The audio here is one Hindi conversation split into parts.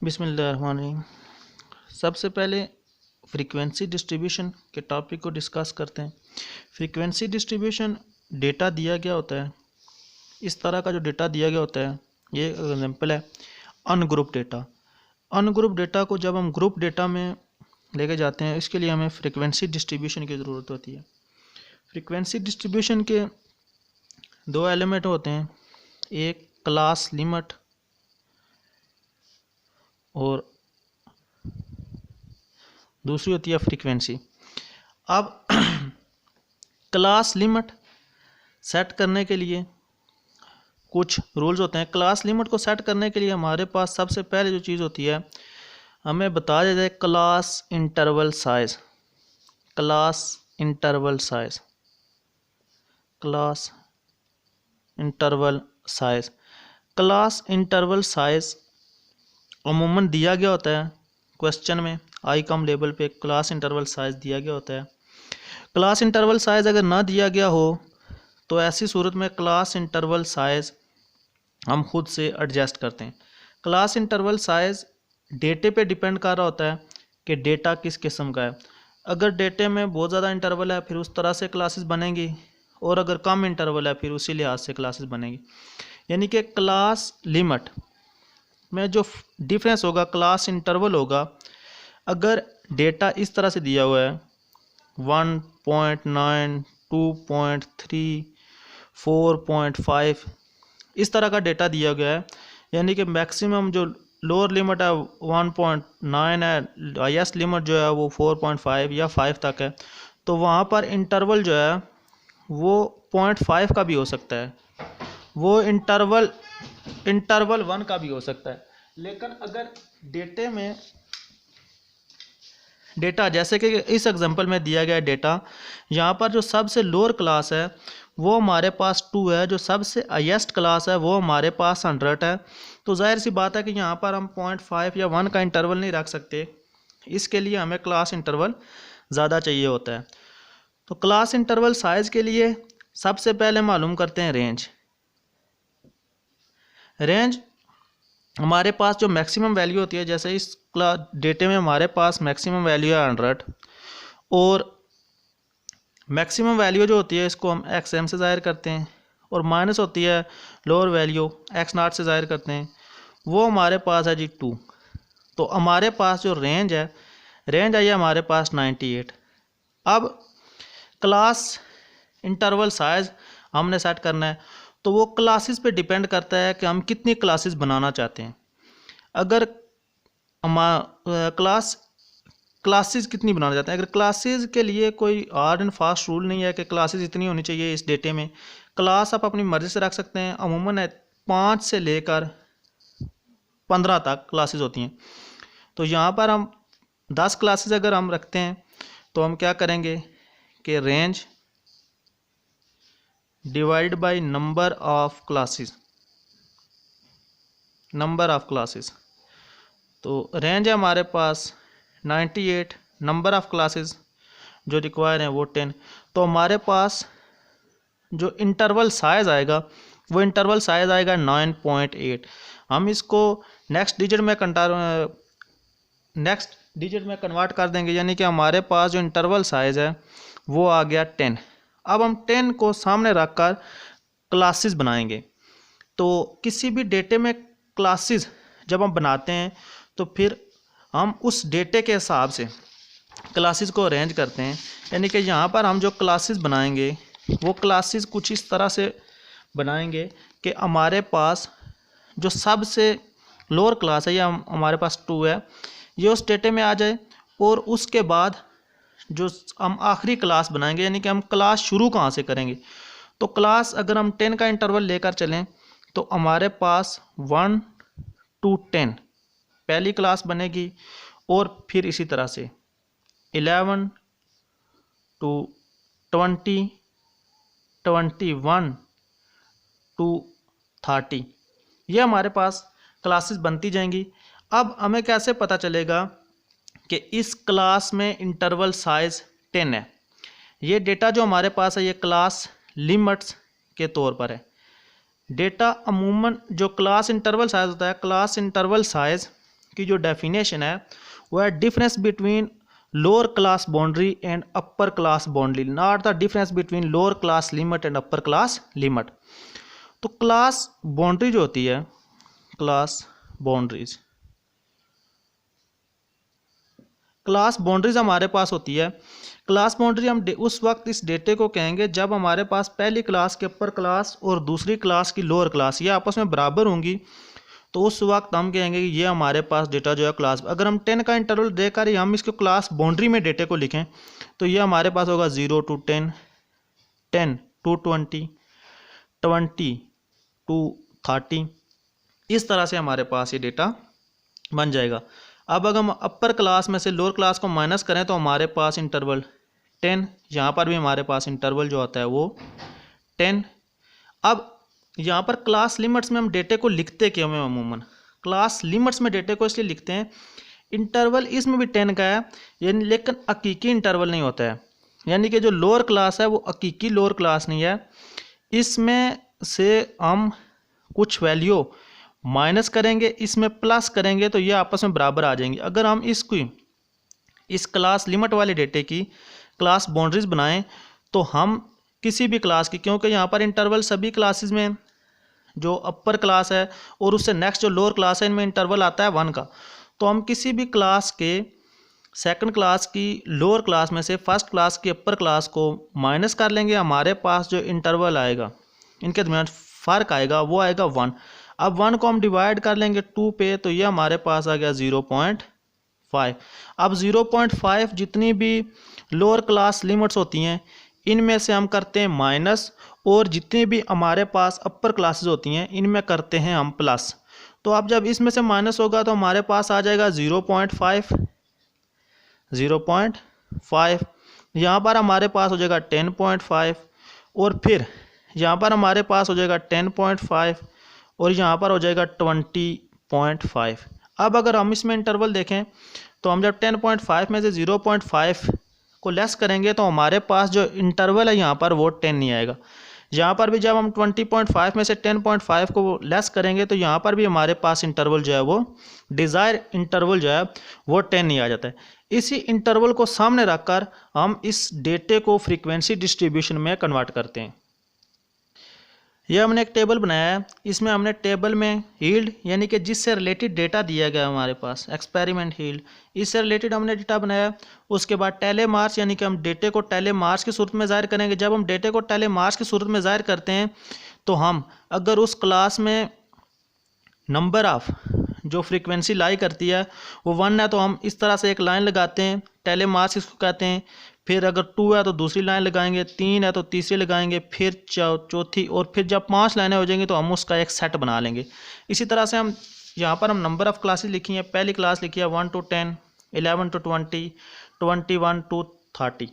बिस्मिल्लाहिर्रहमानिर्रहीम। सबसे पहले फ्रीक्वेंसी डिस्ट्रीब्यूशन के टॉपिक को डिस्कस करते हैं। फ्रीक्वेंसी डिस्ट्रीब्यूशन डेटा दिया गया होता है, इस तरह का जो डेटा दिया गया होता है, ये एग्जांपल है अनग्रुप डेटा। अनग्रुप डेटा को जब हम ग्रुप डेटा में लेके जाते हैं, इसके लिए हमें फ्रीक्वेंसी डिस्ट्रीब्यूशन की ज़रूरत होती है। फ्रीक्वेंसी डिस्ट्रीब्यूशन के दो एलिमेंट होते हैं, एक क्लास लिमिट और दूसरी होती है फ्रीक्वेंसी। अब क्लास लिमिट सेट करने के लिए कुछ रूल्स होते हैं। क्लास लिमिट को सेट करने के लिए हमारे पास सबसे पहले जो चीज़ होती है, हमें बता देता है class interval size. Class interval size, class interval size, class interval size अमूमन दिया गया होता है क्वेश्चन में। आई कम लेवल पे क्लास इंटरवल साइज दिया गया होता है। क्लास इंटरवल साइज अगर ना दिया गया हो तो ऐसी सूरत में क्लास इंटरवल साइज हम खुद से एडजस्ट करते हैं। क्लास इंटरवल साइज डेटे पे डिपेंड कर रहा होता है कि डेटा किस किस्म का है। अगर डेटे में बहुत ज़्यादा इंटरवल है फिर उस तरह से क्लासेस बनेंगी, और अगर कम इंटरवल है फिर उसी लिहाज से क्लासेस बनेंगी। यानी कि क्लास लिमिट में जो डिफरेंस होगा क्लास इंटरवल होगा। अगर डेटा इस तरह से दिया हुआ है 1.9, 2.3, 4.5, इस तरह का डेटा दिया गया है, यानी कि मैक्सिमम जो लोअर लिमिट है 1.9 है, हाईएस्ट लिमिट जो है वो 4.5 या 5 तक है, तो वहाँ पर इंटरवल जो है वो 0.5 का भी हो सकता है, वो इंटरवल 1 का भी हो सकता है। लेकिन अगर डेटे में डेटा जैसे कि इस एग्जांपल में दिया गया डेटा, यहाँ पर जो सबसे लोअर क्लास है वो हमारे पास 2 है, जो सबसे हाईएस्ट क्लास है वो हमारे पास 100 है। तो जाहिर सी बात है कि यहाँ पर हम 0.5 या 1 का इंटरवल नहीं रख सकते, इसके लिए हमें क्लास इंटरवल ज़्यादा चाहिए होता है। तो क्लास इंटरवल साइज़ के लिए सबसे पहले मालूम करते हैं रेंज। रेंज हमारे पास जो मैक्सिमम वैल्यू होती है, जैसे इस डेटे में हमारे पास मैक्सिमम वैल्यू है 100, और मैक्सिमम वैल्यू जो होती है इसको हम XM से ज़ाहिर करते हैं, और माइनस होती है लोअर वैल्यू X0 से ज़ाहिर करते हैं, वो हमारे पास है जी 2। तो हमारे पास जो रेंज आई है हमारे पास 98। अब क्लास इंटरवल साइज हमने सेट करना है, तो वो क्लासेस पे डिपेंड करता है कि हम कितनी क्लासेस बनाना चाहते हैं। अगर हम क्लासेस कितनी बनाना चाहते हैं, अगर क्लासेस के लिए कोई हार्ड एंड फास्ट रूल नहीं है कि क्लासेस इतनी होनी चाहिए इस डेटे में, क्लास आप अपनी मर्ज़ी से रख सकते हैं। अमूमन 5 से लेकर 15 तक क्लासेस होती हैं। तो यहाँ पर हम 10 क्लासेस अगर हम रखते हैं तो हम क्या करेंगे कि range divide by number of classes, number of classes. तो रेंज है हमारे पास 98, नंबर ऑफ क्लासेस जो रिक्वायर हैं वो 10। तो हमारे पास जो इंटरवल साइज आएगा वो इंटरवल साइज आएगा 9.8। हम इसको नेक्स्ट डिजिट में कन्वर्ट कर देंगे, यानी कि हमारे पास जो इंटरवल साइज है वो आ गया 10। अब हम 10 को सामने रखकर क्लासेस बनाएंगे। तो किसी भी डेटे में क्लासेस जब हम बनाते हैं तो फिर हम उस डेटे के हिसाब से क्लासेस को अरेंज करते हैं। यानी कि यहाँ पर हम जो क्लासेस बनाएंगे वो क्लासेस कुछ इस तरह से बनाएंगे कि हमारे पास जो सबसे लोअर क्लास है या हमारे पास 2 है, ये उस डेटे में आ जाए, और उसके बाद जो हम आखिरी क्लास बनाएंगे, यानी कि हम क्लास शुरू कहाँ से करेंगे। तो क्लास अगर हम 10 का इंटरवल लेकर चलें तो हमारे पास 1 to 10 पहली क्लास बनेगी, और फिर इसी तरह से 11 to 20, 21 to 30, ये हमारे पास क्लासेस बनती जाएंगी। अब हमें कैसे पता चलेगा कि इस क्लास में इंटरवल साइज 10 है। ये डेटा जो हमारे पास है ये क्लास लिमिट्स के तौर पर है। डेटा अमूमन जो क्लास इंटरवल साइज होता है, क्लास इंटरवल साइज की जो डेफिनेशन है वो है difference between lower class boundary and upper class boundary, not the difference between lower class limit and upper class limit. तो क्लास बाउंड्री जो होती है, क्लास बाउंड्रीज, क्लास बाउंड्रीज हमारे पास होती है। क्लास बाउंड्री हम उस वक्त इस डेटे को कहेंगे जब हमारे पास पहली क्लास के अपर क्लास और दूसरी क्लास की लोअर क्लास ये आपस में बराबर होंगी, तो उस वक्त हम कहेंगे कि ये हमारे पास डेटा जो है क्लास। अगर हम 10 का इंटरवल देकर हम इसको क्लास बाउंड्री में डेटे को लिखें तो ये हमारे पास होगा 0 to 10, 10 to 20, 20 to 30। इस तरह से हमारे पास ये डेटा बन जाएगा। अब अगर हम अपर क्लास में से लोअर क्लास को माइनस करें तो हमारे पास इंटरवल 10, यहाँ पर भी हमारे पास इंटरवल जो आता है वो 10। अब यहाँ पर क्लास लिमिट्स में हम डेटे को लिखते क्यों हैं? अमूमन क्लास लिमिट्स में डेटे को इसलिए लिखते हैं, इंटरवल इसमें भी 10 का है यानी, लेकिन हकीकी इंटरवल नहीं होता है। यानी कि जो लोअर क्लास है वो हकीकी लोअर क्लास नहीं है, इसमें से हम कुछ वैल्यू माइनस करेंगे, इसमें प्लस करेंगे तो ये आपस में बराबर आ जाएंगे। अगर हम इसकी इस क्लास लिमिट वाले डेटे की क्लास बाउंड्रीज बनाएं तो हम किसी भी क्लास की, क्योंकि यहाँ पर इंटरवल सभी क्लासेस में जो अपर क्लास है और उससे नेक्स्ट जो लोअर क्लास है इनमें इंटरवल आता है 1 का, तो हम किसी भी क्लास के सेकंड क्लास की लोअर क्लास में से फर्स्ट क्लास की अपर क्लास को माइनस कर लेंगे, हमारे पास जो इंटरवल आएगा इनके दरमियान फ़र्क आएगा वो आएगा 1। अब 1 को हम डिवाइड कर लेंगे 2 पे तो ये हमारे पास आ गया 0.5। अब 0.5 जितनी भी लोअर क्लास लिमिट्स होती हैं इनमें से हम करते हैं माइनस, और जितनी भी हमारे पास अपर क्लासेस होती हैं इनमें करते हैं हम प्लस। तो अब जब इसमें से माइनस होगा तो हमारे पास आ जाएगा 0.5, 0.5। यहाँ पर हमारे पास हो जाएगा 10.5, और फिर यहाँ पर हमारे पास हो जाएगा 10.5, और यहाँ पर हो जाएगा 20.5। अब अगर हम इसमें इंटरवल देखें तो हम जब 10.5 में से 0.5 को लेस करेंगे तो हमारे पास जो इंटरवल है यहाँ पर वो 10 नहीं आएगा। यहाँ पर भी जब हम 20.5 में से 10.5 को लेस करेंगे तो यहाँ पर भी हमारे पास इंटरवल जो है वो डिज़ायर इंटरवल जो है वो 10 नहीं आ जाता है। इसी इंटरवल को सामने रखकर हम इस डेटे को फ्रीक्वेंसी डिस्ट्रीब्यूशन में कन्वर्ट करते हैं। यह हमने एक टेबल बनाया है, इसमें हमने टेबल में यील्ड यानी कि जिससे रिलेटेड डेटा दिया गया हमारे पास एक्सपेरिमेंट यील्ड, इससे रिलेटेड हमने डेटा बनाया। उसके बाद टेले मार्क्स यानी कि हम डेटे को टेले मार्क्स की सूरत में ज़ाहिर करेंगे। जब हम डेटे को टेले मार्क्स की सूरत में ज़ाहिर करते हैं तो हम अगर उस क्लास में नंबर ऑफ जो फ्रीक्वेंसी लाई करती है वो 1 है तो हम इस तरह से एक लाइन लगाते हैं, टेले मार्क्स इसको कहते हैं। फिर अगर 2 है तो दूसरी लाइन लगाएंगे, 3 है तो तीसरी लगाएंगे, फिर चौथी, और फिर जब 5 लाइनें हो जाएंगी तो हम उसका एक सेट बना लेंगे। इसी तरह से हम यहाँ पर हम नंबर ऑफ़ क्लासेस लिखी हैं। पहली क्लास लिखी है 1 to 10, 11 to 20, 21 to 30।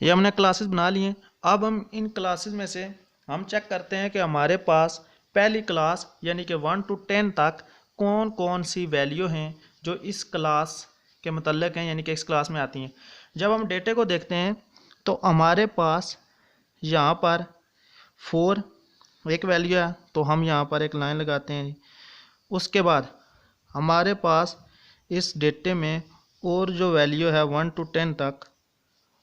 ये हमने क्लासेस बना ली हैं। अब हम इन क्लासेस में से हम चेक करते हैं कि हमारे पास पहली क्लास यानी कि 1 to 10 तक कौन कौन सी वैल्यू हैं जो इस क्लास के मतलब हैं यानी कि इस क्लास में आती हैं। जब हम डेटे को देखते हैं तो हमारे पास यहाँ पर 4 एक वैल्यू है तो हम यहाँ पर एक लाइन लगाते हैं। उसके बाद हमारे पास इस डेटे में और जो वैल्यू है 1 to 10 तक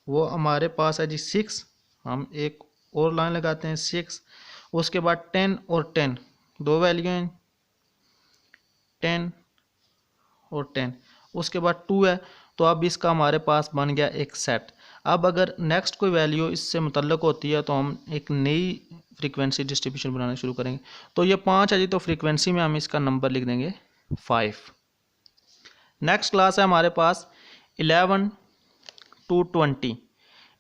वो हमारे पास है जी 6, हम एक और लाइन लगाते हैं 6। उसके बाद 10 और 10 दो वैल्यू हैं 10 और 10। उसके बाद 2 है तो अब इसका हमारे पास बन गया एक सेट। अब अगर नेक्स्ट कोई वैल्यू इससे मुतल्लक होती है तो हम एक नई फ्रीक्वेंसी डिस्ट्रीब्यूशन बनाना शुरू करेंगे। तो ये 5 है जी, तो फ्रीक्वेंसी में हम इसका नंबर लिख देंगे 5। नेक्स्ट क्लास है हमारे पास 11 to 20,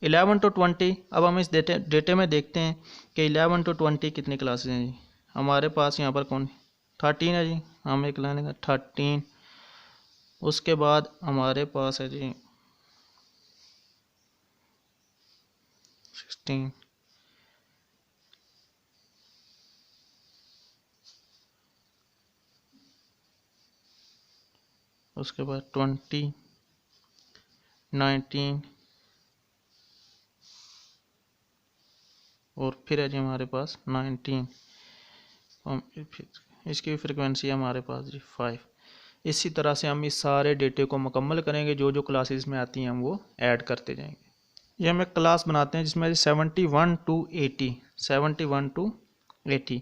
11 to 20। अब हम इस डेटे में देखते हैं कि 11 to 20 कितनी क्लासेस हैं जी। हमारे पास यहाँ पर कौन 13 है जी, हम एक लाइन लगा 13। उसके बाद हमारे पास है जी 16, उसके बाद 20, 19 और फिर है जी हमारे पास 19। हम फिर इसकी फ्रिक्वेंसी है हमारे पास जी 5। इसी तरह से हम इस सारे डेटे को मुकम्मल करेंगे, जो जो क्लासेस में आती हैं हम वो ऐड करते जाएंगे। ये हम एक क्लास बनाते हैं जिसमें 71 to 80, 71 to 80।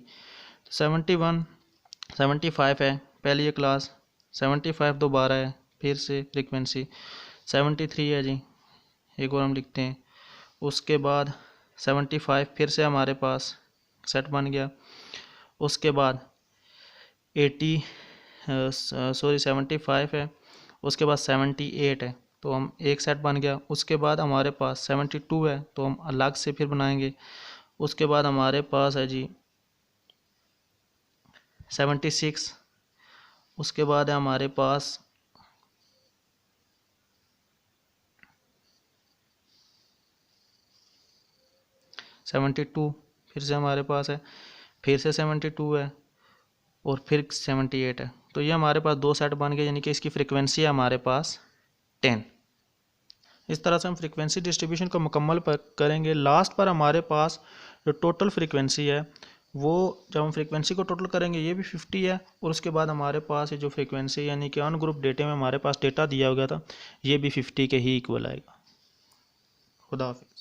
71 75 है पहली ये क्लास, 75 दोबारा है, फिर से फ्रिक्वेंसी 73 है जी, एक और हम लिखते हैं। उसके बाद 75 फिर से हमारे पास सेट बन गया। उसके बाद 75 है, उसके बाद 78 है, तो हम एक सेट बन गया। उसके बाद हमारे पास 72 है, तो हम अलग से फिर बनाएंगे। उसके बाद हमारे पास है जी 76। उसके बाद है हमारे पास 72, फिर से हमारे पास है, फिर से 72 है और फिर 78 है। तो ये हमारे पास दो सेट बन गए, यानी कि इसकी फ्रिक्वेंसी है हमारे पास 10। इस तरह से हम फ्रिक्वेंसी डिस्ट्रीब्यूशन को मुकम्मल करेंगे। लास्ट पर हमारे पास जो टोटल फ्रिक्वेंसी है वो, जब हम फ्रिक्वेंसी को टोटल करेंगे ये भी 50 है, और उसके बाद हमारे पास ये जो फ्रिक्वेंसी यानी कि ऑन ग्रुप डेटे में हमारे पास डेटा दिया गया था ये भी 50 के ही इक्वल आएगा। खुदा हाफिज़।